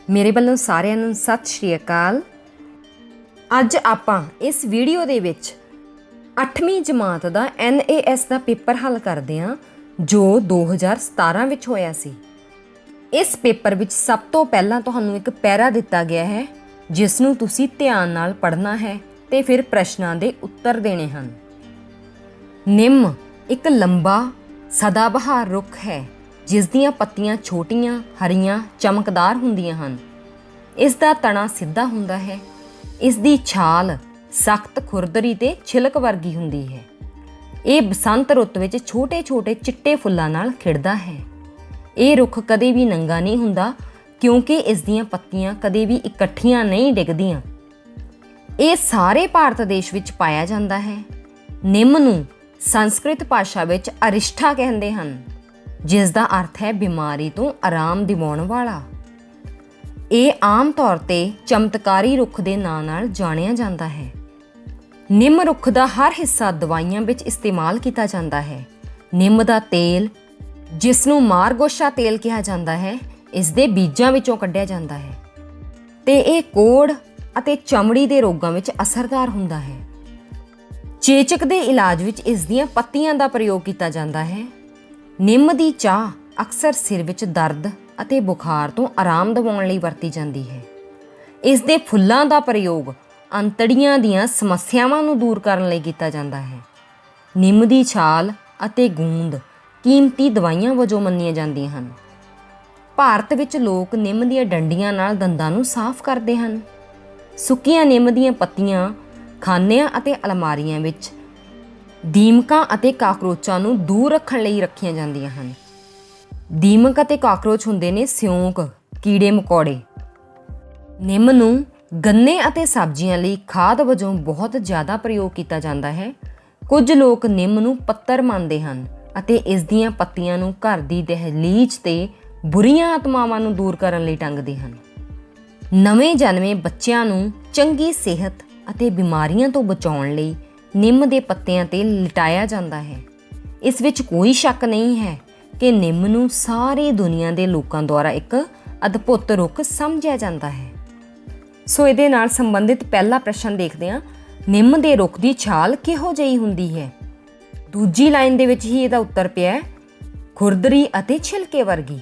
ਮੇਰੇ ਵੱਲੋਂ ਸਾਰਿਆਂ ਨੂੰ ਸਤਿ ਸ਼੍ਰੀ ਅਕਾਲ। ਅੱਜ ਆਪਾਂ ਇਸ ਵੀਡੀਓ ਦੇ ਵਿੱਚ 8ਵੀਂ ਜਮਾਤ ਦਾ NAS ਦਾ ਪੇਪਰ ਹੱਲ ਕਰਦੇ ਹਾਂ ਜੋ 2017 ਵਿੱਚ ਹੋਇਆ ਸੀ। ਇਸ ਪੇਪਰ ਵਿੱਚ ਸਭ ਤੋਂ ਪਹਿਲਾਂ ਤੁਹਾਨੂੰ ਇੱਕ ਪੈਰਾ ਦਿੱਤਾ ਗਿਆ ਹੈ ਜਿਸ ਨੂੰ ਤੁਸੀਂ ਧਿਆਨ ਨਾਲ ਪੜ੍ਹਨਾ ਹੈ ਤੇ ਫਿਰ ਪ੍ਰਸ਼ਨਾਂ ਦੇ ਉੱਤਰ ਦੇਣੇ ਹਨ। ਨਿੰਮ ਇੱਕ ਲੰਬਾ ਸਦਾਬਹਾਰ ਰੁੱਖ ਹੈ ਜਿਸ ਦੀਆਂ ਪੱਤੀਆਂ ਛੋਟੀਆਂ, ਹਰੀਆਂ, ਚਮਕਦਾਰ ਹੁੰਦੀਆਂ ਹਨ। ਇਸ ਦਾ ਤਣਾ ਸਿੱਧਾ ਹੁੰਦਾ ਹੈ। ਇਸ ਦੀ ਛਾਲ ਸਖਤ, ਖੁਰਦਰੀ ਤੇ ਛਿਲਕ ਵਰਗੀ ਹੁੰਦੀ ਹੈ। ਇਹ ਬਸੰਤ ਰੁੱਤ ਵਿੱਚ ਛੋਟੇ-ਛੋਟੇ ਚਿੱਟੇ ਫੁੱਲਾਂ ਨਾਲ ਖਿੜਦਾ ਹੈ। ਇਹ ਰੁੱਖ ਕਦੇ ਵੀ ਨੰਗਾ ਨਹੀਂ ਹੁੰਦਾ ਕਿਉਂਕਿ ਇਸ ਦੀਆਂ ਪੱਤੀਆਂ ਕਦੇ ਵੀ ਇਕੱਠੀਆਂ ਨਹੀਂ ਡਿੱਗਦੀਆਂ। ਇਹ ਸਾਰੇ ਭਾਰਤ ਦੇਸ਼ ਵਿੱਚ ਪਾਇਆ ਜਾਂਦਾ ਹੈ। ਨਿੰਮ ਨੂੰ ਸੰਸਕ੍ਰਿਤ ਭਾਸ਼ਾ ਵਿੱਚ ਅਰਿਸ਼ਠਾ ਕਹਿੰਦੇ ਹਨ ਜਿਸ ਦਾ ਅਰਥ ਹੈ ਬਿਮਾਰੀ ਤੋਂ ਆਰਾਮ ਦਿਵਾਉਣ ਵਾਲਾ। ਇਹ ਆਮ ਤੌਰ ਤੇ ਚਮਤਕਾਰੀ ਰੁੱਖ ਦੇ ਨਾਂ ਨਾਲ ਜਾਣਿਆ ਜਾਂਦਾ ਹੈ। ਨਿੰਮ ਰੁੱਖ ਦਾ ਹਰ ਹਿੱਸਾ ਦਵਾਈਆਂ ਵਿੱਚ ਇਸਤੇਮਾਲ ਕੀਤਾ ਜਾਂਦਾ ਹੈ। ਨਿੰਮ ਦਾ ਤੇਲ, ਜਿਸ ਨੂੰ ਮਾਰਗੋਸ਼ਾ ਤੇਲ ਕਿਹਾ ਜਾਂਦਾ ਹੈ, ਇਸ ਦੇ ਬੀਜਾਂ ਵਿੱਚੋਂ ਕੱਢਿਆ ਜਾਂਦਾ ਹੈ ਤੇ ਇਹ ਕੋੜ੍ਹ ਅਤੇ ਚਮੜੀ ਦੇ ਰੋਗਾਂ ਵਿੱਚ ਅਸਰਦਾਰ ਹੁੰਦਾ ਹੈ। ਚੇਚਕ ਦੇ ਇਲਾਜ ਵਿੱਚ ਇਸ ਦੀਆਂ ਪੱਤੀਆਂ ਦਾ ਪ੍ਰਯੋਗ ਕੀਤਾ ਜਾਂਦਾ ਹੈ। ਨਿੰਮ ਦੀ ਚਾਹ ਅਕਸਰ ਸਿਰ ਵਿੱਚ ਦਰਦ ਅਤੇ ਬੁਖਾਰ ਤੋਂ ਆਰਾਮ ਦਿਵਾਉਣ ਲਈ ਵਰਤੀ ਜਾਂਦੀ ਹੈ। ਇਸ ਦੇ ਫੁੱਲਾਂ ਦਾ ਪ੍ਰਯੋਗ ਅੰਤੜੀਆਂ ਦੀਆਂ ਸਮੱਸਿਆਵਾਂ ਨੂੰ ਦੂਰ ਕਰਨ ਲਈ ਕੀਤਾ ਜਾਂਦਾ ਹੈ। ਨਿੰਮ ਦੀ ਛਾਲ ਅਤੇ ਗੂੰਦ ਕੀਮਤੀ ਦਵਾਈਆਂ ਵਜੋਂ ਮੰਨੀਆਂ ਜਾਂਦੀਆਂ ਹਨ। ਭਾਰਤ ਵਿੱਚ ਲੋਕ ਨਿੰਮ ਦੀਆਂ ਡੰਡੀਆਂ ਨਾਲ ਦੰਦਾਂ ਨੂੰ ਸਾਫ਼ ਕਰਦੇ ਹਨ। ਸੁੱਕੀਆਂ ਨਿੰਮ ਦੀਆਂ ਪੱਤੀਆਂ ਖਾਨਿਆਂ ਅਤੇ ਅਲਮਾਰੀਆਂ ਵਿੱਚ ਦੀਮਕਾਂ ਅਤੇ ਕਾਕਰੋਚਾਂ ਨੂੰ ਦੂਰ ਰੱਖਣ ਲਈ ਰੱਖੀਆਂ ਜਾਂਦੀਆਂ ਹਨ। ਦੀਮਕ ਅਤੇ ਕਾਕਰੋਚ ਹੁੰਦੇ ਨੇ ਸਿਉਂਕ, ਕੀੜੇ ਮਕੌੜੇ। ਨਿੰਮ ਨੂੰ ਗੰਨੇ ਅਤੇ ਸਬਜ਼ੀਆਂ ਲਈ ਖਾਦ ਵਜੋਂ ਬਹੁਤ ਜ਼ਿਆਦਾ ਪ੍ਰਯੋਗ ਕੀਤਾ ਜਾਂਦਾ ਹੈ। ਕੁਝ ਲੋਕ ਨਿੰਮ ਨੂੰ ਪੱਤਰ ਮੰਨਦੇ ਹਨ ਅਤੇ ਇਸ ਦੀਆਂ ਪੱਤੀਆਂ ਨੂੰ ਘਰ ਦੀ ਦਹਿਲੀਜ਼ ਤੇ ਬੁਰੀਆਂ ਆਤਮਾਵਾਂ ਨੂੰ ਦੂਰ ਕਰਨ ਲਈ ਟੰਗਦੇ ਹਨ। ਨਵੇਂ ਜਨਮੇ ਬੱਚਿਆਂ ਨੂੰ ਚੰਗੀ ਸਿਹਤ ਅਤੇ ਬਿਮਾਰੀਆਂ ਤੋਂ ਬਚਾਉਣ ਲਈ ਨਿੰਮ ਦੇ ਪੱਤਿਆਂ ਤੇ ਲਿਟਾਇਆ ਜਾਂਦਾ ਹੈ। ਇਸ ਵਿੱਚ ਕੋਈ ਸ਼ੱਕ ਨਹੀਂ ਹੈ ਕਿ ਨਿੰਮ ਨੂੰ ਸਾਰੀ ਦੁਨੀਆ ਦੇ ਲੋਕਾਂ ਦੁਆਰਾ ਇੱਕ ਅਦਭੁਤ ਰੁੱਖ ਸਮਝਿਆ ਜਾਂਦਾ ਹੈ। ਸੋ ਇਹਦੇ ਨਾਲ ਸੰਬੰਧਿਤ ਪਹਿਲਾ ਪ੍ਰਸ਼ਨ ਦੇਖਦੇ ਹਾਂ। ਨਿੰਮ ਦੇ ਰੁੱਖ ਦੀ ਛਾਲ ਕਿਹੋ ਜਿਹੀ ਹੁੰਦੀ ਹੈ? ਦੂਜੀ ਲਾਈਨ ਦੇ ਵਿੱਚ ਹੀ ਇਹਦਾ ਉੱਤਰ ਪਿਆ ਹੈ, ਖੁਰਦਰੀ ਅਤੇ ਛਿਲਕੇ ਵਰਗੀ।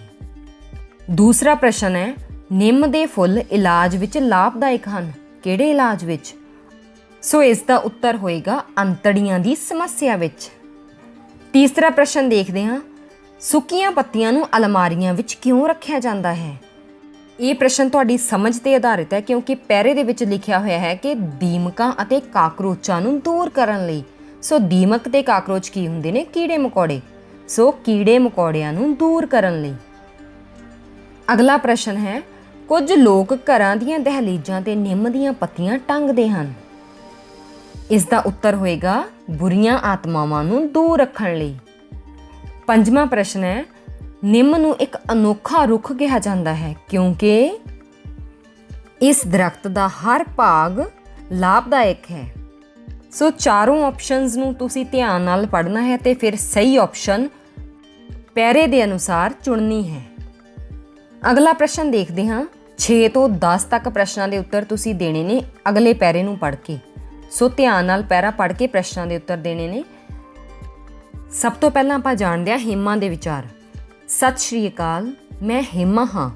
ਦੂਸਰਾ ਪ੍ਰਸ਼ਨ ਹੈ, ਨਿੰਮ ਦੇ ਫੁੱਲ ਇਲਾਜ ਵਿੱਚ ਲਾਭਦਾਇਕ ਹਨ। ਕਿਹੜੇ ਇਲਾਜ ਵਿੱਚ? ਸੋ ਇਸ ਦਾ ਉੱਤਰ ਹੋਏਗਾ ਅੰਤੜੀਆਂ ਦੀ ਸਮੱਸਿਆ ਵਿੱਚ। ਤੀਸਰਾ ਪ੍ਰਸ਼ਨ ਦੇਖਦੇ ਹਾਂ, ਸੁੱਕੀਆਂ ਪੱਤੀਆਂ ਨੂੰ ਅਲਮਾਰੀਆਂ ਵਿੱਚ ਕਿਉਂ ਰੱਖਿਆ ਜਾਂਦਾ ਹੈ? ਇਹ ਪ੍ਰਸ਼ਨ ਤੁਹਾਡੀ ਸਮਝ ਤੇ ਆਧਾਰਿਤ ਹੈ ਕਿਉਂਕਿ ਪੈਰੇ ਦੇ ਵਿੱਚ ਲਿਖਿਆ ਹੋਇਆ ਹੈ ਕਿ ਦੀਮਕਾਂ ਅਤੇ ਕਾਕਰੋਚਾਂ ਨੂੰ ਦੂਰ ਕਰਨ ਲਈ। ਸੋ ਦੀਮਕ ਤੇ ਕਾਕਰੋਚ ਕੀ ਹੁੰਦੇ ਨੇ? ਕੀੜੇ ਮਕੌੜੇ। ਸੋ ਕੀੜੇ ਮਕੌੜਿਆਂ ਨੂੰ ਦੂਰ ਕਰਨ ਲਈ। ਅਗਲਾ ਪ੍ਰਸ਼ਨ ਹੈ, ਕੁਝ ਲੋਕ ਘਰਾਂ ਦੀਆਂ ਦਹਿਲੀਜ਼ਾਂ ਤੇ ਨਿੰਮ ਦੀਆਂ ਪੱਤੀਆਂ ਟੰਗਦੇ ਹਨ। ਇਸ ਦਾ ਉੱਤਰ ਹੋਏਗਾ ਬੁਰੀਆਂ ਆਤਮਾਵਾਂ ਨੂੰ ਦੂਰ ਰੱਖਣ ਲਈ। ਪੰਜਵਾਂ ਪ੍ਰਸ਼ਨ ਹੈ, ਨਿੰਮ ਨੂੰ ਇੱਕ ਅਨੋਖਾ ਰੁੱਖ ਕਿਹਾ ਜਾਂਦਾ ਹੈ ਕਿਉਂਕਿ ਇਸ ਦਰਖਤ ਦਾ ਹਰ ਭਾਗ ਲਾਭਦਾਇਕ ਹੈ। ਸੋ ਚਾਰੋਂ ਆਪਸ਼ਨਸ ਨੂੰ ਤੁਸੀਂ ਧਿਆਨ ਨਾਲ ਪੜ੍ਹਨਾ ਹੈ ਤੇ ਫਿਰ ਸਹੀ ਆਪਸ਼ਨ ਪੈਰੇ ਦੇ ਅਨੁਸਾਰ ਚੁਣਨੀ ਹੈ। ਅਗਲਾ ਪ੍ਰਸ਼ਨ ਦੇਖਦੇ ਹਾਂ। 6 ਤੋਂ 10 ਤੱਕ ਪ੍ਰਸ਼ਨਾਂ ਦੇ ਉੱਤਰ ਤੁਸੀਂ ਦੇਣੇ ਨੇ ਅਗਲੇ ਪੈਰੇ ਨੂੰ ਪੜ੍ਹ ਕੇ। ਸੋ ਧਿਆਨ ਨਾਲ ਪੈਰਾ ਪੜ੍ਹ ਕੇ ਪ੍ਰਸ਼ਨਾਂ ਦੇ ਉੱਤਰ ਦੇਣੇ ਨੇ। ਸਭ ਤੋਂ ਪਹਿਲਾਂ ਆਪਾਂ ਜਾਣਦੇ ਹਾਂ ਹੇਮਾ ਦੇ ਵਿਚਾਰ। ਸਤਿ ਸ਼੍ਰੀ ਅਕਾਲ, ਮੈਂ ਹੇਮਾ ਹਾਂ।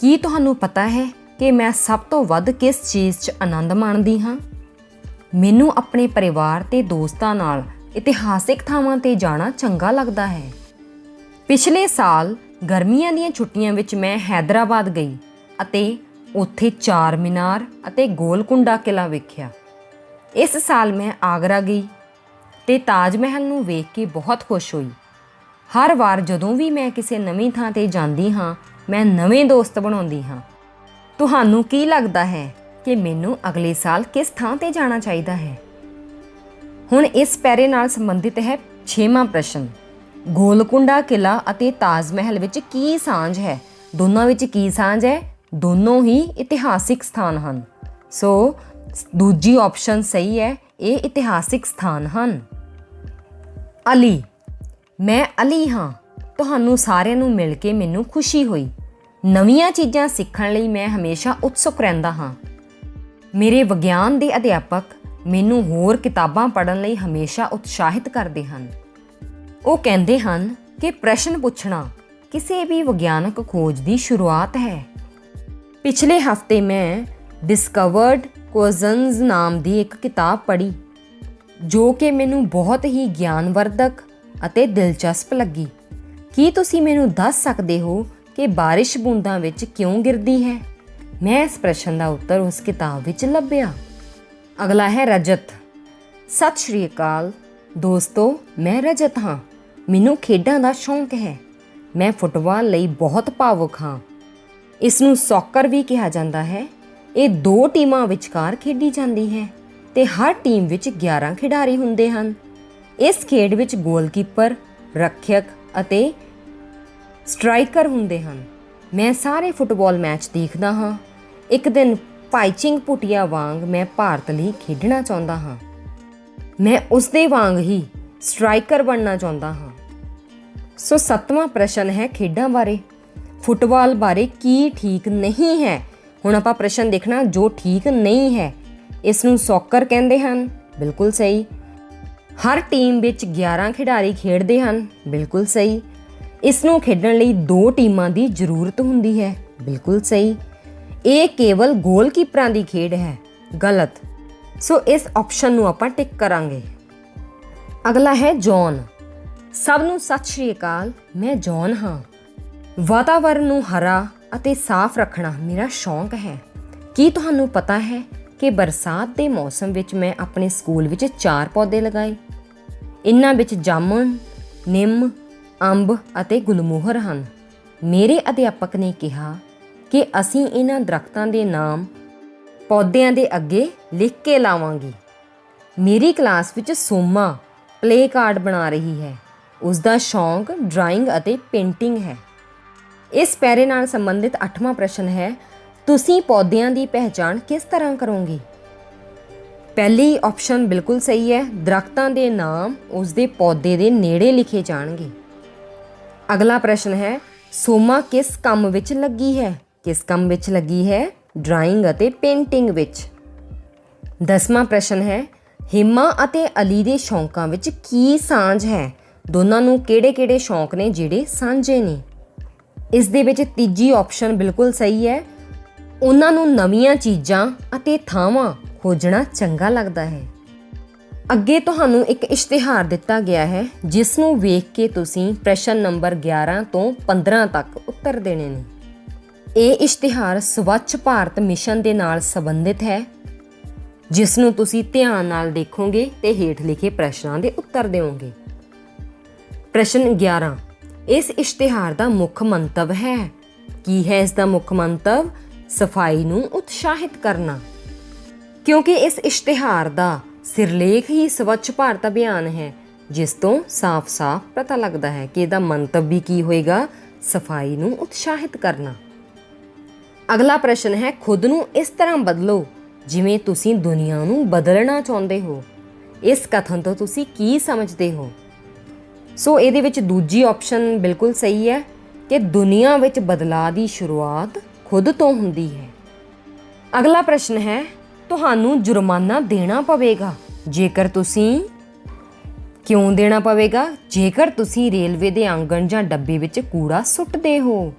ਕੀ ਤੁਹਾਨੂੰ ਪਤਾ ਹੈ ਕਿ ਮੈਂ ਸਭ ਤੋਂ ਵੱਧ ਕਿਸ ਚੀਜ਼ 'ਚ ਆਨੰਦ ਮਾਣਦੀ ਹਾਂ? ਮੈਨੂੰ ਆਪਣੇ ਪਰਿਵਾਰ ਤੇ ਦੋਸਤਾਂ ਨਾਲ ਇਤਿਹਾਸਿਕ ਥਾਵਾਂ ਤੇ ਜਾਣਾ ਚੰਗਾ ਲੱਗਦਾ ਹੈ। ਪਿਛਲੇ ਸਾਲ ਗਰਮੀਆਂ ਦੀਆਂ ਛੁੱਟੀਆਂ ਵਿੱਚ ਮੈਂ ਹੈਦਰਾਬਾਦ ਗਈ ਅਤੇ ਉੱਥੇ ਚਾਰ ਮੀਨਾਰ ਅਤੇ ਗੋਲਕੁੰਡਾ ਕਿਲ੍ਹਾ ਵੇਖਿਆ। ਇਸ ਸਾਲ ਮੈਂ ਆਗਰਾ ਗਈ ਤੇ ਤਾਜ ਮਹਿਲ ਨੂੰ ਵੇਖ ਕੇ ਬਹੁਤ ਖੁਸ਼ ਹੋਈ। ਹਰ ਵਾਰ ਜਦੋਂ ਵੀ ਮੈਂ ਕਿਸੇ ਨਵੀਂ ਥਾਂ ਤੇ ਜਾਂਦੀ ਹਾਂ ਮੈਂ ਨਵੇਂ ਦੋਸਤ ਬਣਾਉਂਦੀ ਹਾਂ। ਤੁਹਾਨੂੰ ਕੀ ਲੱਗਦਾ ਹੈ ਕਿ ਮੈਨੂੰ ਅਗਲੇ ਸਾਲ ਕਿਸ ਥਾਂ ਤੇ ਜਾਣਾ ਚਾਹੀਦਾ ਹੈ? ਹੁਣ ਇਸ ਪੈਰੇ ਨਾਲ ਸੰਬੰਧਿਤ ਹੈ 6ਵਾਂ ਪ੍ਰਸ਼ਨ। ਗੋਲਕੁੰਡਾ ਕਿਲ੍ਹਾ ਅਤੇ ਤਾਜ ਮਹਿਲ ਵਿੱਚ ਕੀ ਸਾਂਝ ਹੈ? ਦੋਨਾਂ ਵਿੱਚ ਕੀ ਸਾਂਝ ਹੈ? ਦੋਨੋਂ ਹੀ ਇਤਿਹਾਸਿਕ ਸਥਾਨ ਹਨ। ਸੋ ਦੂਜੀ ਆਪਸ਼ਨ ਸਹੀ ਹੈ, ਇਹ ਇਤਿਹਾਸਿਕ ਸਥਾਨ ਹਨ। ਅਲੀ, ਮੈਂ ਅਲੀ ਹਾਂ। ਤੁਹਾਨੂੰ ਸਾਰਿਆਂ ਨੂੰ ਮਿਲ ਕੇ ਮੈਨੂੰ ਖੁਸ਼ੀ ਹੋਈ। ਨਵੀਆਂ ਚੀਜ਼ਾਂ ਸਿੱਖਣ ਲਈ ਮੈਂ ਹਮੇਸ਼ਾ ਉਤਸੁਕ ਰਹਿੰਦਾ ਹਾਂ। ਮੇਰੇ ਵਿਗਿਆਨ ਦੇ ਅਧਿਆਪਕ ਮੈਨੂੰ ਹੋਰ ਕਿਤਾਬਾਂ ਪੜ੍ਹਨ ਲਈ ਹਮੇਸ਼ਾ ਉਤਸ਼ਾਹਿਤ ਕਰਦੇ ਹਨ। ਉਹ ਕਹਿੰਦੇ ਹਨ ਕਿ ਪ੍ਰਸ਼ਨ ਪੁੱਛਣਾ ਕਿਸੇ ਵੀ ਵਿਗਿਆਨਕ ਖੋਜ ਦੀ ਸ਼ੁਰੂਆਤ ਹੈ। ਪਿਛਲੇ ਹਫ਼ਤੇ ਮੈਂ ਡਿਸਕਵਰਡ ਕੁਇਜ਼ਨਜ਼ ਨਾਮ ਦੀ ਇੱਕ ਕਿਤਾਬ ਪੜ੍ਹੀ ਜੋ ਕਿ ਮੈਨੂੰ ਬਹੁਤ ਹੀ ਗਿਆਨਵਰਧਕ ਅਤੇ ਦਿਲਚਸਪ ਲੱਗੀ। ਕੀ ਤੁਸੀਂ ਮੈਨੂੰ ਦੱਸ ਸਕਦੇ ਹੋ ਕਿ ਬਾਰਿਸ਼ ਬੂੰਦਾਂ ਵਿੱਚ ਕਿਉਂ ਗਿਰਦੀ ਹੈ? ਮੈਂ ਇਸ ਪ੍ਰਸ਼ਨ ਦਾ ਉੱਤਰ ਉਸ ਕਿਤਾਬ ਵਿੱਚ ਲੱਭਿਆ। ਅਗਲਾ ਹੈ ਰਜਤ। ਸਤਿ ਸ਼੍ਰੀ ਅਕਾਲ ਦੋਸਤੋ, ਮੈਂ ਰਜਤ ਹਾਂ। ਮੈਨੂੰ ਖੇਡਾਂ ਦਾ ਸ਼ੌਂਕ ਹੈ। ਮੈਂ ਫੁੱਟਬਾਲ ਲਈ ਬਹੁਤ ਭਾਵੁਕ ਹਾਂ। ਇਸ ਨੂੰ ਸੌਕਰ ਵੀ ਕਿਹਾ ਜਾਂਦਾ ਹੈ। ਇਹ 2 ਟੀਮਾਂ ਵਿਚਕਾਰ ਖੇਡੀ ਜਾਂਦੀ ਹੈ ਤੇ ਹਰ ਟੀਮ ਵਿੱਚ 11 ਖਿਡਾਰੀ ਹੁੰਦੇ ਹਨ। ਇਸ ਖੇਡ ਵਿੱਚ ਗੋਲਕੀਪਰ, ਰੱਖਿਅਕ ਅਤੇ ਸਟ੍ਰਾਈਕਰ ਹੁੰਦੇ ਹਨ। ਮੈਂ ਸਾਰੇ ਫੁੱਟਬਾਲ ਮੈਚ ਦੇਖਦਾ ਹਾਂ। ਇੱਕ ਦਿਨ ਭਾਈਚਿੰਗ ਭੂਟੀਆ ਵਾਂਗ ਮੈਂ ਭਾਰਤ ਲਈ ਖੇਡਣਾ ਚਾਹੁੰਦਾ ਹਾਂ। ਮੈਂ ਉਸਦੇ ਵਾਂਗ ਹੀ ਸਟ੍ਰਾਈਕਰ ਬਣਨਾ ਚਾਹੁੰਦਾ ਹਾਂ। ਸੋ 7ਵਾਂ ਪ੍ਰਸ਼ਨ ਹੈ ਖੇਡਾਂ ਬਾਰੇ। ਫੁੱਟਬਾਲ ਬਾਰੇ ਕੀ ਠੀਕ ਨਹੀਂ ਹੈ? ਹੁਣ ਆਪਾਂ ਪ੍ਰਸ਼ਨ ਦੇਖਣਾ ਜੋ ਠੀਕ ਨਹੀਂ ਹੈ। ਇਸ ਨੂੰ ਸੌਕਰ ਕਹਿੰਦੇ ਹਨ, ਬਿਲਕੁਲ ਸਹੀ। ਹਰ ਟੀਮ ਵਿੱਚ 11 ਖਿਡਾਰੀ ਖੇਡਦੇ ਹਨ, ਬਿਲਕੁਲ ਸਹੀ। ਇਸ ਨੂੰ ਖੇਡਣ ਲਈ 2 ਟੀਮਾਂ ਦੀ ਜ਼ਰੂਰਤ ਹੁੰਦੀ ਹੈ, ਬਿਲਕੁਲ ਸਹੀ। ਇਹ ਕੇਵਲ ਗੋਲਕੀਪਰਾਂ ਦੀ ਖੇਡ ਹੈ, ਗਲਤ। ਸੋ ਇਸ ਆਪਸ਼ਨ ਨੂੰ ਆਪਾਂ ਟਿਕ ਕਰਾਂਗੇ। ਅਗਲਾ ਹੈ ਜੌਨ। ਸਭ ਨੂੰ ਸਤਿ ਸ਼੍ਰੀ ਅਕਾਲ, ਮੈਂ ਜੌਨ ਹਾਂ। ਵਾਤਾਵਰਨ ਨੂੰ ਹਰਾ ਅਤੇ ਸਾਫ਼ ਰੱਖਣਾ ਮੇਰਾ ਸ਼ੌਂਕ ਹੈ। ਕੀ ਤੁਹਾਨੂੰ ਪਤਾ ਹੈ ਕਿ ਬਰਸਾਤ ਦੇ ਮੌਸਮ ਵਿੱਚ ਮੈਂ ਆਪਣੇ ਸਕੂਲ ਵਿੱਚ 4 ਪੌਦੇ ਲਗਾਏ। ਇਨ੍ਹਾਂ ਵਿੱਚ ਜਾਮਣ, ਨਿੰਮ, ਅੰਬ ਅਤੇ ਗੁਲਮੋਹਰ ਹਨ। ਮੇਰੇ ਅਧਿਆਪਕ ਨੇ ਕਿਹਾ ਕਿ ਅਸੀਂ ਇਹਨਾਂ ਦਰੱਖਤਾਂ ਦੇ ਨਾਮ ਪੌਦਿਆਂ ਦੇ ਅੱਗੇ ਲਿਖ ਕੇ ਲਾਵਾਂਗੇ। ਮੇਰੀ ਕਲਾਸ ਵਿੱਚ ਸੋਮਾ ਪਲੇ ਕਾਰਡ ਬਣਾ ਰਹੀ ਹੈ। ਉਸ ਦਾ ਸ਼ੌਂਕ ਡਰਾਇੰਗ ਅਤੇ ਪੇਂਟਿੰਗ ਹੈ। ਇਸ ਪੈਰੇ ਨਾਲ ਸੰਬੰਧਿਤ 8ਵਾਂ ਪ੍ਰਸ਼ਨ ਹੈ, ਤੁਸੀਂ ਪੌਦਿਆਂ ਦੀ ਪਹਿਚਾਣ ਕਿਸ ਤਰ੍ਹਾਂ ਕਰੋਗੇ? ਪਹਿਲੀ ਆਪਸ਼ਨ ਬਿਲਕੁਲ ਸਹੀ ਹੈ। ਦਰੱਖਤਾਂ ਦੇ ਨਾਮ ਉਸ ਦੇ ਪੌਦੇ ਦੇ ਨੇੜੇ ਲਿਖੇ ਜਾਣਗੇ। ਅਗਲਾ ਪ੍ਰਸ਼ਨ ਹੈ, ਸੋਮਾ ਕਿਸ ਕੰਮ ਵਿੱਚ ਲੱਗੀ ਹੈ? ਕਿਸ ਕੰਮ ਵਿੱਚ ਲੱਗੀ ਹੈ? ਡਰਾਇੰਗ ਅਤੇ ਪੇਂਟਿੰਗ ਵਿੱਚ। 10ਵਾਂ ਪ੍ਰਸ਼ਨ ਹੈ, ਹਿਮਾ ਅਤੇ ਅਲੀ ਦੇ ਸ਼ੌਂਕਾਂ ਵਿੱਚ ਕੀ ਸਾਂਝ ਹੈ? ਦੋਨਾਂ ਨੂੰ ਕਿਹੜੇ-ਕਿਹੜੇ ਸ਼ੌਂਕ ਨੇ ਜਿਹੜੇ ਸਾਂਝੇ ਨੇ? ਇਸ ਦੇ ਵਿੱਚ ਤੀਜੀ ਆਪਸ਼ਨ ਬਿਲਕੁਲ ਸਹੀ ਹੈ। ਉਹਨਾਂ ਨੂੰ ਨਵੀਆਂ ਚੀਜ਼ਾਂ ਅਤੇ ਥਾਵਾਂ ਖੋਜਣਾ ਚੰਗਾ ਲੱਗਦਾ ਹੈ। ਅੱਗੇ ਤੁਹਾਨੂੰ ਇੱਕ ਇਸ਼ਤਿਹਾਰ ਦਿੱਤਾ ਗਿਆ ਹੈ ਜਿਸ ਨੂੰ ਵੇਖ ਕੇ ਤੁਸੀਂ ਪ੍ਰਸ਼ਨ ਨੰਬਰ 11 ਤੋਂ 15 ਤੱਕ ਉੱਤਰ ਦੇਣੇ ਨੇ। ਇਹ ਇਸ਼ਤਿਹਾਰ ਸਵੱਛ ਭਾਰਤ ਮਿਸ਼ਨ ਦੇ ਨਾਲ ਸੰਬੰਧਿਤ ਹੈ ਜਿਸ ਨੂੰ ਤੁਸੀਂ ਧਿਆਨ ਨਾਲ ਦੇਖੋਗੇ ਤੇ ਹੇਠ ਲਿਖੇ ਪ੍ਰਸ਼ਨਾਂ ਦੇ ਉੱਤਰ ਦਿਓਗੇ। ਪ੍ਰਸ਼ਨ 11, ਇਸ ਇਸ਼ਤਿਹਾਰ ਦਾ ਮੁੱਖ ਮੰਤਵ ਹੈ। ਕੀ ਹੈ ਇਸ ਦਾ ਮੁੱਖ ਮੰਤਵ? ਸਫਾਈ ਨੂੰ ਉਤਸ਼ਾਹਿਤ ਕਰਨਾ। ਕਿਉਂਕਿ ਇਸ ਇਸ਼ਤਿਹਾਰ ਦਾ ਸਿਰਲੇਖ ਹੀ ਸਵੱਛ ਭਾਰਤ ਅਭਿਆਨ ਹੈ, ਜਿਸ ਤੋਂ ਸਾਫ਼-ਸਾਫ਼ ਪਤਾ ਲੱਗਦਾ ਹੈ ਕਿ ਇਹਦਾ ਮੰਤਵ ਵੀ ਕੀ ਹੋਏਗਾ? ਸਫਾਈ ਨੂੰ ਉਤਸ਼ਾਹਿਤ ਕਰਨਾ। ਅਗਲਾ ਪ੍ਰਸ਼ਨ ਹੈ, ਖੁਦ ਨੂੰ ਇਸ ਤਰ੍ਹਾਂ ਬਦਲੋ ਜਿਵੇਂ ਤੁਸੀਂ ਦੁਨੀਆ ਨੂੰ ਬਦਲਣਾ ਚਾਹੁੰਦੇ ਹੋ। ਇਸ ਕਥਨ ਤੋਂ ਤੁਸੀਂ ਕੀ ਸਮਝਦੇ ਹੋ? ਸੋ ਇਹਦੇ ਵਿੱਚ ਦੂਜੀ ਆਪਸ਼ਨ ਬਿਲਕੁਲ ਸਹੀ ਹੈ ਕਿ ਦੁਨੀਆ ਵਿੱਚ ਬਦਲਾਅ ਦੀ ਸ਼ੁਰੂਆਤ ਖੁਦ ਤੋਂ ਹੁੰਦੀ ਹੈ। ਅਗਲਾ ਪ੍ਰਸ਼ਨ ਹੈ, ਤੁਹਾਨੂੰ ਜੁਰਮਾਨਾ ਦੇਣਾ ਪਵੇਗਾ ਜੇਕਰ ਤੁਸੀਂ ਕਿਉਂ ਦੇਣਾ ਪਵੇਗਾ? ਜੇਕਰ ਤੁਸੀਂ ਰੇਲਵੇ ਦੇ ਆਂਗਣ ਜਾਂ ਡੱਬੇ ਵਿੱਚ ਕੂੜਾ ਸੁੱਟਦੇ ਹੋ।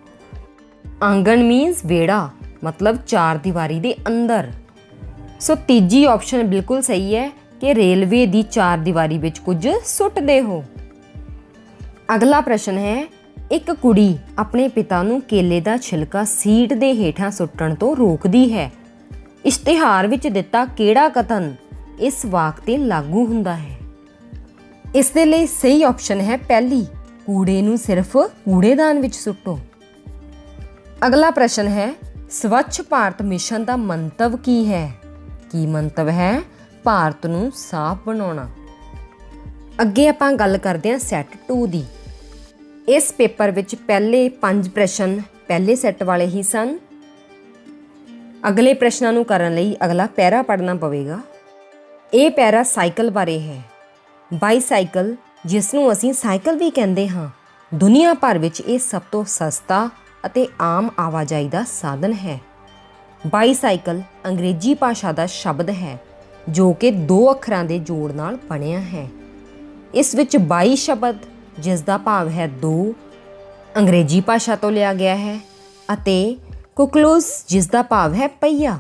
ਆਂਗਣ ਮੀਨਸ ਵਿਹੜਾ, ਮਤਲਬ 4 ਦੀਵਾਰੀ ਦੇ ਅੰਦਰ। ਸੋ ਤੀਜੀ ਆਪਸ਼ਨ ਬਿਲਕੁਲ ਸਹੀ ਹੈ ਕਿ ਰੇਲਵੇ ਦੀ 4 ਦੀਵਾਰੀ ਵਿੱਚ ਕੁਝ ਸੁੱਟਦੇ ਹੋ। ਅਗਲਾ ਪ੍ਰਸ਼ਨ ਹੈ, ਇੱਕ ਕੁੜੀ ਆਪਣੇ ਪਿਤਾ ਨੂੰ ਕੇਲੇ ਦਾ ਛਿਲਕਾ ਸੀਟ ਦੇ ਹੇਠਾਂ ਸੁੱਟਣ ਤੋਂ ਰੋਕਦੀ ਹੈ। ਇਸ਼ਤਿਹਾਰ ਵਿੱਚ ਦਿੱਤਾ ਕਿਹੜਾ ਕਥਨ ਇਸ ਵਾਕ ਤੇ ਲਾਗੂ ਹੁੰਦਾ ਹੈ? ਇਸ ਦੇ ਲਈ ਸਹੀ ਆਪਸ਼ਨ ਹੈ ਪਹਿਲੀ, ਕੂੜੇ ਨੂੰ ਸਿਰਫ ਕੂੜੇਦਾਨ ਵਿੱਚ ਸੁੱਟੋ। ਅਗਲਾ ਪ੍ਰਸ਼ਨ ਹੈ, ਸਵੱਛ ਭਾਰਤ ਮਿਸ਼ਨ ਦਾ ਮੰਤਵ ਕੀ ਹੈ? ਕੀ ਮੰਤਵ ਹੈ? ਭਾਰਤ ਨੂੰ ਸਾਫ਼ ਬਣਾਉਣਾ। ਅੱਗੇ ਆਪਾਂ ਗੱਲ ਕਰਦੇ ਹਾਂ ਸੈੱਟ 2 ਦੀ। ਇਸ ਪੇਪਰ ਵਿੱਚ ਪਹਿਲੇ 5 ਪ੍ਰਸ਼ਨ ਪਹਿਲੇ ਸੈੱਟ ਵਾਲੇ ਹੀ ਸਨ। ਅਗਲੇ ਪ੍ਰਸ਼ਨਾਂ ਨੂੰ ਕਰਨ ਲਈ ਅਗਲਾ ਪੈਰਾ ਪੜ੍ਹਨਾ ਪਵੇਗਾ। ਇਹ ਪੈਰਾ ਸਾਈਕਲ ਬਾਰੇ ਹੈ। ਬਾਈਸਾਈਕਲ, ਜਿਸ ਨੂੰ ਅਸੀਂ ਸਾਈਕਲ ਵੀ ਕਹਿੰਦੇ ਹਾਂ, ਦੁਨੀਆ ਭਰ ਵਿੱਚ ਇਹ ਸਭ ਤੋਂ ਸਸਤਾ, ਅਤੇ ਆਮ ਆਵਾਜਾਈ ਦਾ ਸਾਧਨ ਹੈ। ਬਾਈਸਾਈਕਲ ਅੰਗਰੇਜ਼ੀ ਭਾਸ਼ਾ ਦਾ ਸ਼ਬਦ ਹੈ ਜੋ ਕਿ 2 ਅੱਖਰਾਂ ਦੇ ਜੋੜ ਨਾਲ ਬਣਿਆ ਹੈ। ਇਸ ਵਿੱਚ ਬਾਈ ਸ਼ਬਦ, ਜਿਸ ਦਾ ਭਾਵ ਹੈ 2, ਅੰਗਰੇਜ਼ੀ ਭਾਸ਼ਾ ਤੋਂ ਲਿਆ ਗਿਆ ਹੈ ਅਤੇ ਕੁਕਲੁਸ, ਜਿਸ ਦਾ ਭਾਵ ਹੈ ਪਹੀਆ,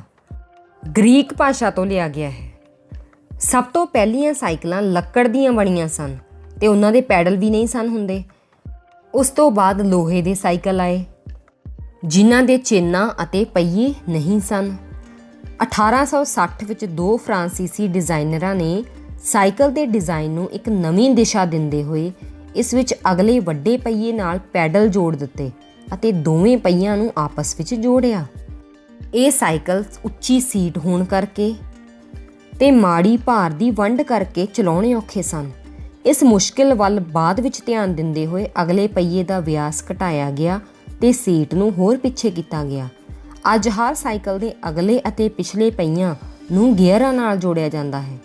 ਗ੍ਰੀਕ ਭਾਸ਼ਾ ਤੋਂ ਲਿਆ ਗਿਆ ਹੈ। ਸਭ ਤੋਂ ਪਹਿਲੀਆਂ ਸਾਈਕਲਾਂ ਲੱਕੜ ਦੀਆਂ ਬਣੀਆਂ ਸਨ ਅਤੇ ਉਹਨਾਂ ਦੇ ਪੈਡਲ ਵੀ ਨਹੀਂ ਸਨ ਹੁੰਦੇ। ਉਸ ਤੋਂ ਬਾਅਦ ਲੋਹੇ ਦੇ ਸਾਈਕਲ ਆਏ ਜਿਨ੍ਹਾਂ ਦੇ ਚੇਨਾਂ ਅਤੇ ਪਹੀਏ ਨਹੀਂ ਸਨ। 1860 ਵਿੱਚ 2 ਫਰਾਂਸੀਸੀ ਡਿਜ਼ਾਈਨਰਾਂ ਨੇ ਸਾਈਕਲ ਦੇ ਡਿਜ਼ਾਈਨ ਨੂੰ ਇੱਕ ਨਵੀਂ ਦਿਸ਼ਾ ਦਿੰਦੇ ਹੋਏ ਇਸ ਵਿੱਚ ਅਗਲੇ ਵੱਡੇ ਪਹੀਏ ਨਾਲ ਪੈਡਲ ਜੋੜ ਦਿੱਤੇ ਅਤੇ ਦੋਵੇਂ ਪਹੀਆਂ ਨੂੰ ਆਪਸ ਵਿੱਚ ਜੋੜਿਆ। ਇਹ ਸਾਈਕਲ ਉੱਚੀ ਸੀਟ ਹੋਣ ਕਰਕੇ ਤੇ ਮਾੜੀ ਭਾਰ ਦੀ ਵੰਡ ਕਰਕੇ ਚਲਾਉਣੇ ਔਖੇ ਸਨ। ਇਸ ਮੁਸ਼ਕਿਲ ਵੱਲ ਬਾਅਦ ਵਿੱਚ ਧਿਆਨ ਦਿੰਦੇ ਹੋਏ ਅਗਲੇ ਪਹੀਏ ਦਾ ਵਿਆਸ ਘਟਾਇਆ ਗਿਆ ਤੇ ਸੀਟ ਨੂੰ ਹੋਰ ਪਿੱਛੇ ਕੀਤਾ ਗਿਆ। ਅੱਜ ਹਰ ਸਾਈਕਲ ਦੇ ਅਗਲੇ ਅਤੇ ਪਿਛਲੇ ਪਹੀਆਂ ਨੂੰ ਗੇਅਰਾਂ ਨਾਲ ਜੋੜਿਆ ਜਾਂਦਾ ਹੈ।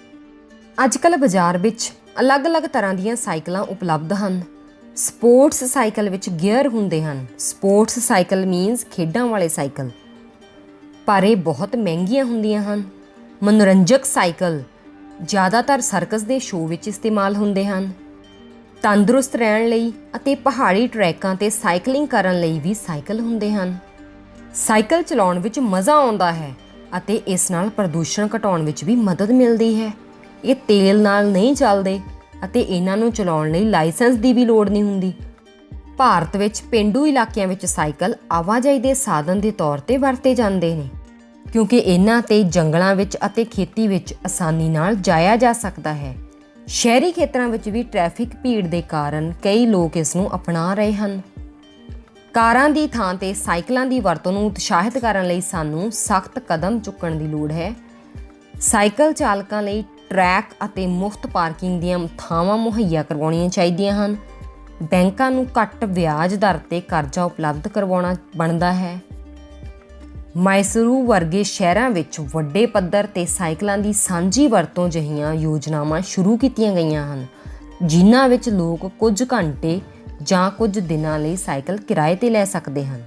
ਅੱਜ ਕੱਲ੍ਹ ਬਾਜ਼ਾਰ ਵਿੱਚ ਅਲੱਗ-ਅਲੱਗ ਤਰ੍ਹਾਂ ਦੀਆਂ ਸਾਈਕਲਾਂ ਉਪਲਬਧ ਹਨ। ਸਪੋਰਟਸ ਸਾਈਕਲ ਵਿੱਚ ਗੇਅਰ ਹੁੰਦੇ ਹਨ। ਸਪੋਰਟਸ ਸਾਈਕਲ ਮੀਨਸ ਖੇਡਾਂ ਵਾਲੇ ਸਾਈਕਲ, ਪਰ ਇਹ ਬਹੁਤ ਮਹਿੰਗੀਆਂ ਹੁੰਦੀਆਂ ਹਨ। ਮਨੋਰੰਜਕ ਸਾਈਕਲ ਜ਼ਿਆਦਾਤਰ ਸਰਕਸ ਦੇ ਸ਼ੋਅ ਵਿੱਚ ਇਸਤੇਮਾਲ ਹੁੰਦੇ ਹਨ। ਤੰਦਰੁਸਤ ਰਹਿਣ ਲਈ ਅਤੇ ਪਹਾੜੀ ਟਰੈਕਾਂ 'ਤੇ ਸਾਈਕਲਿੰਗ ਕਰਨ ਲਈ ਵੀ ਸਾਈਕਲ ਹੁੰਦੇ ਹਨ। ਸਾਈਕਲ ਚਲਾਉਣ ਵਿੱਚ ਮਜ਼ਾ ਆਉਂਦਾ ਹੈ ਅਤੇ ਇਸ ਨਾਲ ਪ੍ਰਦੂਸ਼ਣ ਘਟਾਉਣ ਵਿੱਚ ਵੀ ਮਦਦ ਮਿਲਦੀ ਹੈ। ਇਹ ਤੇਲ ਨਾਲ ਨਹੀਂ ਚੱਲਦੇ ਅਤੇ ਇਹਨਾਂ ਨੂੰ ਚਲਾਉਣ ਲਈ ਲਾਇਸੈਂਸ ਦੀ ਵੀ ਲੋੜ ਨਹੀਂ ਹੁੰਦੀ। ਭਾਰਤ ਵਿੱਚ ਪੇਂਡੂ ਇਲਾਕਿਆਂ ਵਿੱਚ ਸਾਈਕਲ ਆਵਾਜਾਈ ਦੇ ਸਾਧਨ ਦੇ ਤੌਰ 'ਤੇ ਵਰਤੇ ਜਾਂਦੇ ਨੇ ਕਿਉਂਕਿ ਇਹਨਾਂ 'ਤੇ ਜੰਗਲਾਂ ਵਿੱਚ ਅਤੇ ਖੇਤੀ ਵਿੱਚ ਆਸਾਨੀ ਨਾਲ ਜਾਇਆ ਜਾ ਸਕਦਾ ਹੈ। ਸ਼ਹਿਰੀ ਖੇਤਰਾਂ ਵਿੱਚ ਵੀ ਟ੍ਰੈਫਿਕ ਭੀੜ ਦੇ ਕਾਰਨ ਕਈ ਲੋਕ ਇਸ ਨੂੰ ਅਪਣਾ ਰਹੇ ਹਨ। ਕਾਰਾਂ ਦੀ ਥਾਂ 'ਤੇ ਸਾਈਕਲਾਂ ਦੀ ਵਰਤੋਂ ਨੂੰ ਉਤਸ਼ਾਹਿਤ ਕਰਨ ਲਈ ਸਾਨੂੰ ਸਖਤ ਕਦਮ ਚੁੱਕਣ ਦੀ ਲੋੜ ਹੈ। ਸਾਈਕਲ ਚਾਲਕਾਂ ਲਈ ਟਰੈਕ ਅਤੇ ਮੁਫਤ ਪਾਰਕਿੰਗ ਦੀਆਂ ਥਾਵਾਂ ਮੁਹੱਈਆ ਕਰਵਾਉਣੀਆਂ ਚਾਹੀਦੀਆਂ ਹਨ। ਬੈਂਕਾਂ ਨੂੰ ਘੱਟ ਵਿਆਜ ਦਰ 'ਤੇ ਕਰਜ਼ਾ ਉਪਲਬਧ ਕਰਵਾਉਣਾ ਬਣਦਾ ਹੈ। ਮੈਸੂਰੂ ਵਰਗੇ ਸ਼ਹਿਰਾਂ ਵਿੱਚ ਵੱਡੇ ਪੱਧਰ 'ਤੇ ਸਾਈਕਲਾਂ ਦੀ ਸਾਂਝੀ ਵਰਤੋਂ ਜਿਹੀਆਂ ਯੋਜਨਾਵਾਂ ਸ਼ੁਰੂ ਕੀਤੀਆਂ ਗਈਆਂ ਹਨ ਜਿਨ੍ਹਾਂ ਵਿੱਚ ਲੋਕ ਕੁਝ ਘੰਟੇ ਜਾਂ ਕੁਝ ਦਿਨਾਂ ਲਈ ਸਾਈਕਲ ਕਿਰਾਏ 'ਤੇ ਲੈ ਸਕਦੇ ਹਨ।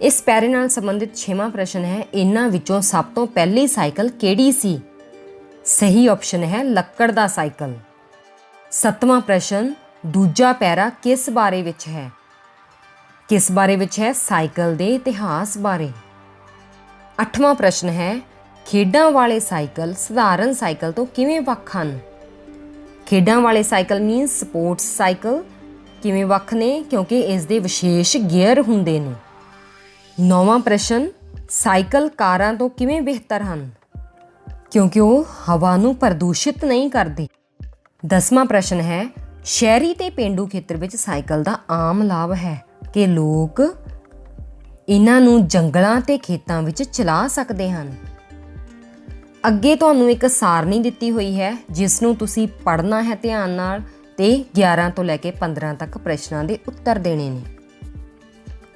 ਇਸ ਪੈਰੇ ਨਾਲ ਸੰਬੰਧਿਤ 6ਵਾਂ ਪ੍ਰਸ਼ਨ ਹੈ, ਇਹਨਾਂ ਵਿੱਚੋਂ ਸਭ ਤੋਂ ਪਹਿਲੀ ਸਾਈਕਲ ਕਿਹੜੀ ਸੀ? ਸਹੀ ਆਪਸ਼ਨ ਹੈ ਲੱਕੜ ਦਾ ਸਾਈਕਲ। 7ਵਾਂ ਪ੍ਰਸ਼ਨ, ਦੂਜਾ ਪੈਰਾ ਕਿਸ ਬਾਰੇ ਵਿੱਚ ਹੈ? ਕਿਸ ਬਾਰੇ ਵਿੱਚ ਹੈ? ਸਾਈਕਲ ਦੇ ਇਤਿਹਾਸ ਬਾਰੇ। 8ਵਾਂ ਪ੍ਰਸ਼ਨ ਹੈ, ਖੇਡਾਂ ਵਾਲੇ ਸਾਈਕਲ ਸਧਾਰਨ ਸਾਈਕਲ ਤੋਂ ਕਿਵੇਂ ਵੱਖ ਹਨ? ਖੇਡਾਂ ਵਾਲੇ ਸਾਈਕਲ ਮੀਨਸ ਸਪੋਰਟਸ ਸਾਈਕਲ ਕਿਵੇਂ ਵੱਖ ਨੇ? ਕਿਉਂਕਿ ਇਸ ਦੇ ਵਿਸ਼ੇਸ਼ ਗੇਅਰ ਹੁੰਦੇ ਨੇ। 9ਵਾਂ ਪ੍ਰਸ਼ਨ, ਸਾਈਕਲ ਕਾਰਾਂ ਤੋਂ ਕਿਵੇਂ ਬਿਹਤਰ ਹਨ? ਕਿਉਂਕਿ ਉਹ ਹਵਾ ਨੂੰ ਪ੍ਰਦੂਸ਼ਿਤ ਨਹੀਂ ਕਰਦੇ। 10ਵਾਂ ਪ੍ਰਸ਼ਨ ਹੈ, ਸ਼ਹਿਰੀ ਤੇ ਪੇਂਡੂ ਖੇਤਰ ਵਿੱਚ ਸਾਈਕਲ ਦਾ ਆਮ ਲਾਭ ਹੈ ਕਿ ਲੋਕ ਇਹਨਾਂ ਨੂੰ ਜੰਗਲਾਂ ਤੇ ਖੇਤਾਂ ਵਿੱਚ ਚਲਾ ਸਕਦੇ ਹਨ। ਅੱਗੇ ਤੁਹਾਨੂੰ ਇੱਕ ਸਾਰਣੀ ਦਿੱਤੀ ਹੋਈ ਹੈ ਜਿਸ ਨੂੰ ਤੁਸੀਂ ਪੜ੍ਹਨਾ ਹੈ ਧਿਆਨ ਨਾਲ ਤੇ 11 ਤੋਂ ਲੈ ਕੇ 15 ਤੱਕ ਪ੍ਰਸ਼ਨਾਂ ਦੇ ਉੱਤਰ ਦੇਣੇ ਨੇ।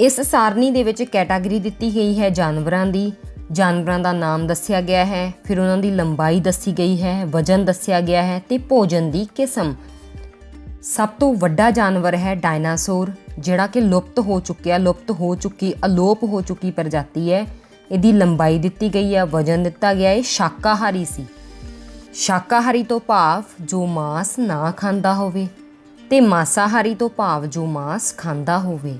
ਇਸ ਸਾਰਣੀ ਦੇ ਵਿੱਚ ਕੈਟਾਗਰੀ ਦਿੱਤੀ ਗਈ ਹੈ ਜਾਨਵਰਾਂ ਦੀ। ਜਾਨਵਰਾਂ ਦਾ ਨਾਮ ਦੱਸਿਆ ਗਿਆ ਹੈ, ਫਿਰ ਉਹਨਾਂ ਦੀ ਲੰਬਾਈ ਦੱਸੀ ਗਈ ਹੈ, ਵਜ਼ਨ ਦੱਸਿਆ ਗਿਆ ਹੈ ਤੇ ਭੋਜਨ ਦੀ ਕਿਸਮ। ਸਭ ਤੋਂ ਵੱਡਾ ਜਾਨਵਰ ਹੈ ਡਾਇਨਾਸੌਰ, ਜਿਹੜਾ ਕਿ ਅਲੋਪ ਹੋ ਚੁੱਕੀ ਪ੍ਰਜਾਤੀ ਹੈ। ਇਹਦੀ ਲੰਬਾਈ ਦਿੱਤੀ ਗਈ ਹੈ, ਵਜ਼ਨ ਦਿੱਤਾ ਗਿਆ ਹੈ। ਸ਼ਾਕਾਹਾਰੀ ਸੀ। ਸ਼ਾਕਾਹਾਰੀ ਤੋਂ ਭਾਵ ਜੋ ਮਾਂਸ ਨਾ ਖਾਂਦਾ ਹੋਵੇ ਤੇ ਮਾਸਾਹਾਰੀ ਤੋਂ ਭਾਵ ਜੋ ਮਾਂਸ ਖਾਂਦਾ ਹੋਵੇ।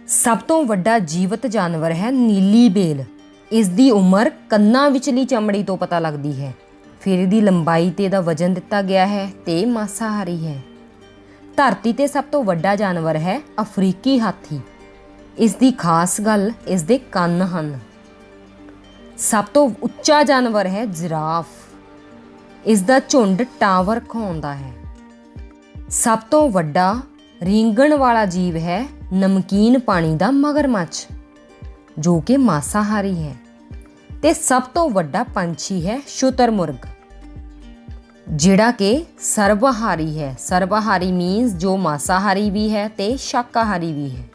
ਸਭ ਤੋਂ ਵੱਡਾ ਜੀਵਤ ਜਾਨਵਰ ਹੈ ਨੀਲੀ ਬੇਲ। ਇਸ ਦੀ ਉਮਰ ਕੰਨਾਂ ਵਿਚਲੀ ਚਮੜੀ ਤੋਂ ਪਤਾ ਲੱਗਦੀ ਹੈ। ਫਿਰ ਇਹਦੀ ਲੰਬਾਈ ਤੇ ਇਹਦਾ ਵਜ਼ਨ ਦਿੱਤਾ ਗਿਆ ਹੈ ਤੇ ਮਾਸਾਹਾਰੀ ਹੈ। ਧਰਤੀ ਤੇ ਸਭ ਤੋਂ ਵੱਡਾ ਜਾਨਵਰ ਹੈ ਅਫਰੀਕੀ ਹਾਥੀ। ਇਸ ਦੀ ਖਾਸ ਗੱਲ ਇਸ ਦੇ ਕੰਨ ਹਨ। ਸਭ ਤੋਂ ਉੱਚਾ ਜਾਨਵਰ ਹੈ ਜਿਰਾਫ। ਇਸ ਦਾ ਝੁੰਡ ਟਾਵਰ ਖਾਉਂਦਾ ਹੈ। ਸਭ ਤੋਂ ਵੱਡਾ ਰੀਂਗਣ ਵਾਲਾ ਜੀਵ ਹੈ ਨਮਕੀਨ ਪਾਣੀ ਦਾ ਮਗਰਮੱਛ, ਜੋ ਕਿ ਮਾਸਾਹਾਰੀ ਹੈ। ਤੇ ਸਭ ਤੋਂ ਵੱਡਾ ਪੰਛੀ ਹੈ ਸ਼ੁਤਰਮੁਰਗ, ਜਿਹੜਾ ਕਿ ਸਰਬਾਹਾਰੀ ਹੈ। ਸਰਬਾਹਾਰੀ ਮੀਨਸ ਜੋ ਮਾਸਾਹਾਰੀ ਵੀ ਹੈ ਤੇ ਸ਼ਾਕਾਹਾਰੀ ਵੀ ਹੈ।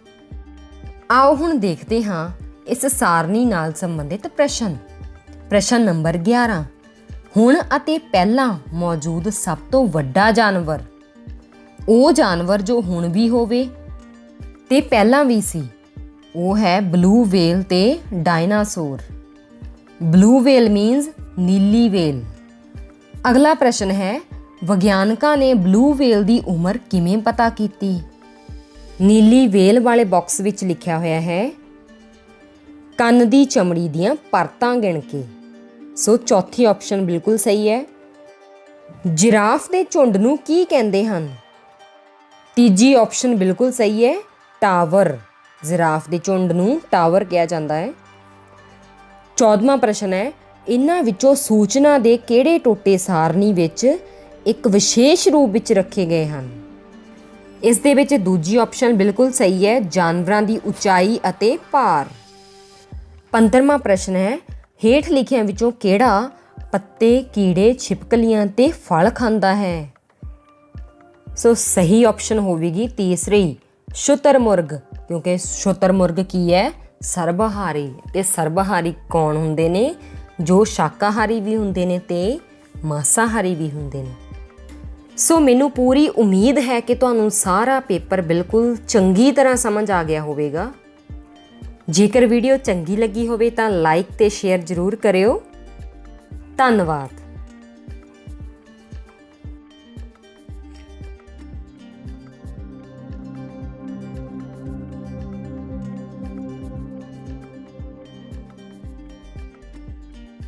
ਆਓ ਹੁਣ ਦੇਖਦੇ ਹਾਂ ਇਸ ਸਾਰਣੀ ਨਾਲ ਸੰਬੰਧਿਤ ਪ੍ਰਸ਼ਨ। ਪ੍ਰਸ਼ਨ ਨੰਬਰ 11, ਹੁਣ ਅਤੇ ਪਹਿਲਾਂ ਮੌਜੂਦ ਸਭ ਤੋਂ ਵੱਡਾ ਜਾਨਵਰ। ਉਹ ਜਾਨਵਰ ਜੋ ਹੁਣ ਵੀ ਹੋਵੇ ਤੇ ਪਹਿਲਾਂ ਵੀ ਸੀ, ਉਹ ਹੈ ਬਲੂ ਵੇਲ ਤੇ ਡਾਇਨਾਸੌਰ। ਬਲੂ ਵੇਲ ਮੀਨਸ ਨੀਲੀ ਵੇਲ। ਅਗਲਾ ਪ੍ਰਸ਼ਨ ਹੈ, ਵਿਗਿਆਨਕਾਂ ਨੇ ਬਲੂ ਵੇਲ ਦੀ ਉਮਰ ਕਿਵੇਂ ਪਤਾ ਕੀਤੀ? ਨੀਲੀ ਵੇਲ ਵਾਲੇ ਬਾਕਸ ਵਿੱਚ ਲਿਖਿਆ ਹੋਇਆ ਹੈ ਕੰਨ ਦੀ ਚਮੜੀ ਦੀਆਂ ਪਰਤਾਂ ਗਿਣ ਕੇ। ਸੋ ਚੌਥੀ ਆਪਸ਼ਨ ਬਿਲਕੁਲ ਸਹੀ ਹੈ। ਜਿਰਾਫ ਦੇ ਝੁੰਡ ਨੂੰ ਕੀ ਕਹਿੰਦੇ ਹਨ? ਤੀਜੀ ਆਪਸ਼ਨ ਬਿਲਕੁਲ ਸਹੀ ਹੈ, ਟਾਵਰ। ਜਿਰਾਫ ਦੇ ਝੁੰਡ ਨੂੰ ਟਾਵਰ ਕਿਹਾ ਜਾਂਦਾ ਹੈ। 14ਵਾਂ ਪ੍ਰਸ਼ਨ ਹੈ, ਇਹਨਾਂ ਵਿੱਚੋਂ ਸੂਚਨਾ ਦੇ ਕਿਹੜੇ ਟੋਟੇ ਸਾਰਣੀ ਵਿੱਚ ਇੱਕ ਵਿਸ਼ੇਸ਼ ਰੂਪ ਵਿੱਚ ਰੱਖੇ ਗਏ ਹਨ? ਇਸ ਦੇ ਵਿੱਚ ਦੂਜੀ ਆਪਸ਼ਨ ਬਿਲਕੁਲ ਸਹੀ ਹੈ, ਜਾਨਵਰਾਂ ਦੀ ਉਚਾਈ ਅਤੇ ਭਾਰ। 15ਵਾਂ ਪ੍ਰਸ਼ਨ ਹੈ, ਹੇਠ ਲਿਖਿਆਂ ਵਿੱਚੋਂ ਕਿਹੜਾ ਪੱਤੇ, ਕੀੜੇ, ਛਿਪਕਲੀਆਂ ਤੇ ਫਲ ਖਾਂਦਾ ਹੈ? ਸੋ ਸਹੀ ਆਪਸ਼ਨ ਹੋਵੇਗੀ ਤੀਸਰੀ, ਸ਼ੁਤਰਮੁਰਗ, ਕਿਉਂਕਿ ਸ਼ੁਤਰਮੁਰਗ ਕੀ ਹੈ? ਸਰਬਹਾਰੀ। ਤੇ ਸਰਬਹਾਰੀ ਕੌਣ ਹੁੰਦੇ ਨੇ? ਜੋ ਸ਼ਾਕਾਹਾਰੀ ਵੀ ਹੁੰਦੇ ਨੇ ਤੇ ਮਾਸਾਹਾਰੀ ਵੀ ਹੁੰਦੇ ਨੇ। ਸੋ ਮੈਨੂੰ ਪੂਰੀ ਉਮੀਦ ਹੈ ਕਿ ਤੁਹਾਨੂੰ ਸਾਰਾ ਪੇਪਰ ਬਿਲਕੁਲ ਚੰਗੀ ਤਰ੍ਹਾਂ ਸਮਝ ਆ ਗਿਆ ਹੋਵੇਗਾ। ਜੇਕਰ ਵੀਡੀਓ ਚੰਗੀ ਲੱਗੀ ਹੋਵੇ ਤਾਂ ਲਾਈਕ ਤੇ ਸ਼ੇਅਰ ਜ਼ਰੂਰ ਕਰਿਓ। ਧੰਨਵਾਦ।